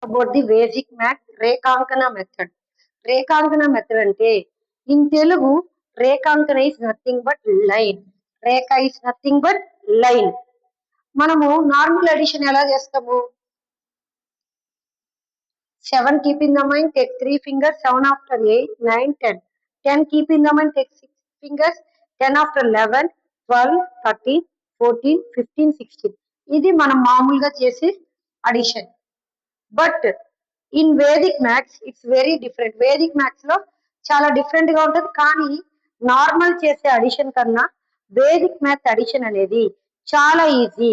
about the basic math రేఖాంకన method. రేఖాంకన method అంటే in Telugu రేఖాంకన is nothing but line. Rekha is nothing but line. మనము normal addition ఎలా చేస్తాము? 7 keep in the mind, take 3 fingers, 7 after 8, 9, 10. 10 keep in the mind, take 6 fingers, 10 after 11, 12, 13, 14, 15, 16. ఇది మనం మామూలుగా చేసే addition. But in Vedic maths it's very different. Vedic maths లో చాలా different గా ఉంటుంది. కానీ నార్మల్ చేసే అడిషన్ కన్నా వేదిక్ మ్యాథ్ అడిషన్ అనేది చాలా ఈజీ.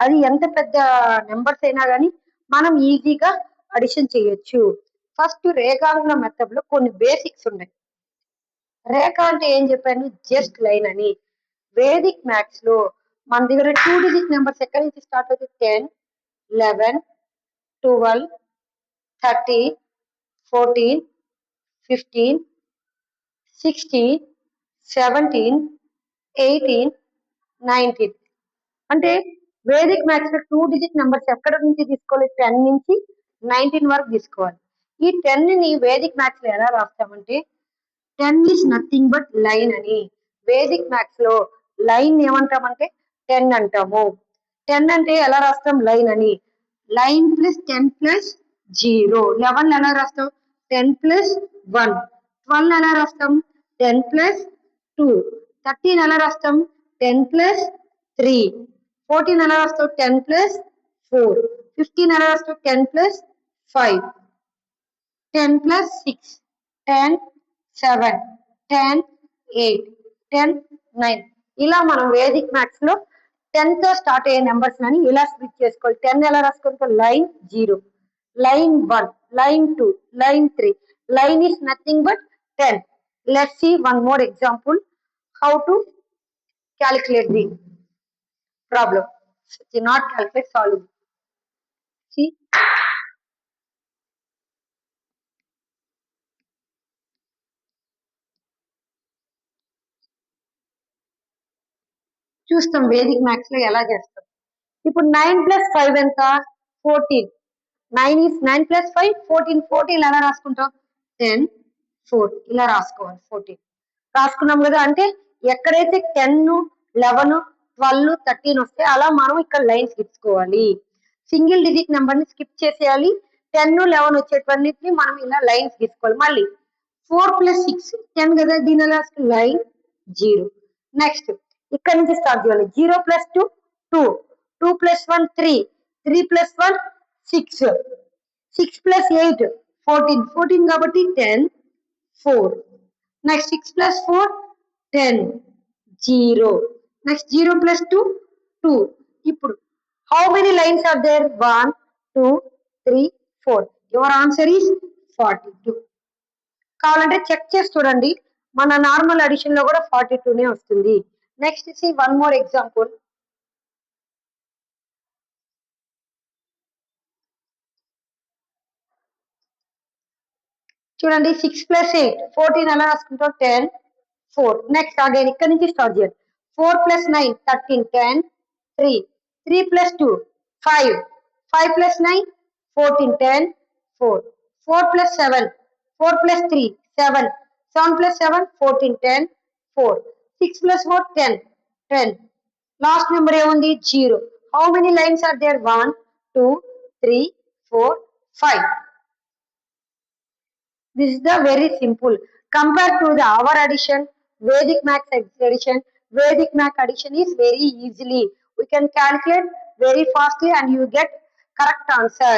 అది ఎంత పెద్ద నెంబర్స్ అయినా కానీ మనం ఈజీగా అడిషన్ చేయొచ్చు. ఫస్ట్ రేఖాంకన మెథడ్ లో కొన్ని బేసిక్స్ ఉన్నాయి. రేఖ అంటే ఏం చెప్పాను? జస్ట్ లైన్ అని. వేదిక్ మ్యాథ్స్ లో మన దగ్గర 2 డిజిట్ నెంబర్స్ ఎక్కడి నుంచి స్టార్ట్ అవుతుంది? 10, 11, 12, 13, 14, 15, 16, 17, 18, 19. అంటే వేదిక్ మ్యాథ్స్ లో 2 డిజిట్ నెంబర్స్ ఎక్కడ నుంచి తీసుకోవాలి? 10 నుంచి 19 వరకు తీసుకోవాలి. ఈ 10 ని వేదిక్ మ్యాథ్స్ లో ఎలా రాస్తామంటే 10 ఈస్ నథింగ్ బట్ లైన్ అని. వేదిక్ మ్యాథ్స్ లో లైన్ ఏమంటామంటే 10 అంటాము. 10 అంటే ఎలా రాస్తాం? లైన్ అని. Line plus 10 plus 0. 11 ఎలా రాస్తాం? 10 ప్లస్ 1. 12 ఎలా రాస్తాం? 10 ప్లస్ 2. 13 ఎలా రాస్తాం? 10 ప్లస్ 3. 14 ఎలా రాస్తాం? 10 ప్లస్ 4. 15 ఎలా రాస్తాం? 10 ప్లస్ 5. 10 plus 6, 10, 7, 10, 8, 10, 9. ఇలా మనం వేదిక్ మ్యాథ్స్ లో 10 తో స్టార్ట్ అయ్యే నెంబర్స్ అని ఇలా స్ప్లిట్ చేసుకోవాలి. 10 ఎలా రాసుకుంటాం? Line 0, line 1, line 2, line 3. Line is nothing but 10. Let's see one more example how to calculate the problem. Not calculate, solve. See. చూస్తాం వేదిక్ మ్యాథ్స్ లో ఎలా చేస్తాం. ఇప్పుడు 9 ప్లస్ 5 ఎంత? 14. 9 ప్లస్ 5 14. 14 ఎలా రాసుకుంటాం? 10, 4 ఇలా రాసుకోవాలి. 14 రాసుకున్నాం కదా. అంటే ఎక్కడైతే 10, 11, 12, 13 వస్తే అలా మనం ఇక్కడ లైన్స్ గీసుకోవాలి. సింగిల్ డిజిట్ నెంబర్ ని స్కిప్ చేసేయాలి. 10, 11 వచ్చేటన్నిటిని మనం ఇలా లైన్స్ గీసుకోవాలి. మళ్ళీ 4 ప్లస్ 6 10 కదా, దీని ఎలా లైన్ 0. నెక్స్ట్ ఇక్కడ నుంచి స్టార్ట్ చేయాలి. 0 ప్లస్ 2 2, 2 ప్లస్ 1 3, 3 ప్లస్ 1 6, 6 ప్లస్ 8 14, 14 కాబట్టి 10, 4. Next 6 plus 4 10, 0. Next 0 plus 2 2. ఇప్పుడు how many lines are there? 1, 2, 3, 4. Your answer is 42. కావాలంటే చెక్ చేసి చూడండి. మన నార్మల్ అడిషన్ లో కూడా 42నే వస్తుంది. Next see one more example. చూడండి 6 ప్లస్ 8 14 ఎలా రాసుకుంటాం? 10, 4. నెక్స్ట్ అగైన్ ఇక్కడ నుంచి స్టార్ట్ చేయాలి. 4 plus 9 13, 10, 3. 3 plus 2 5, 5 plus 9 14, 10, 4. 4 plus 7 4 plus 3 7, 7 plus 7 14, 10, 4. 6 plus 4 10, 10. Last number ఏముంది? 0. How many lines are there? 1, 2, 3, 4, 5. This is the very simple. Compared to the our addition, Vedic math addition, Vedic math addition is very easily. We can calculate very fastly and you get correct answer.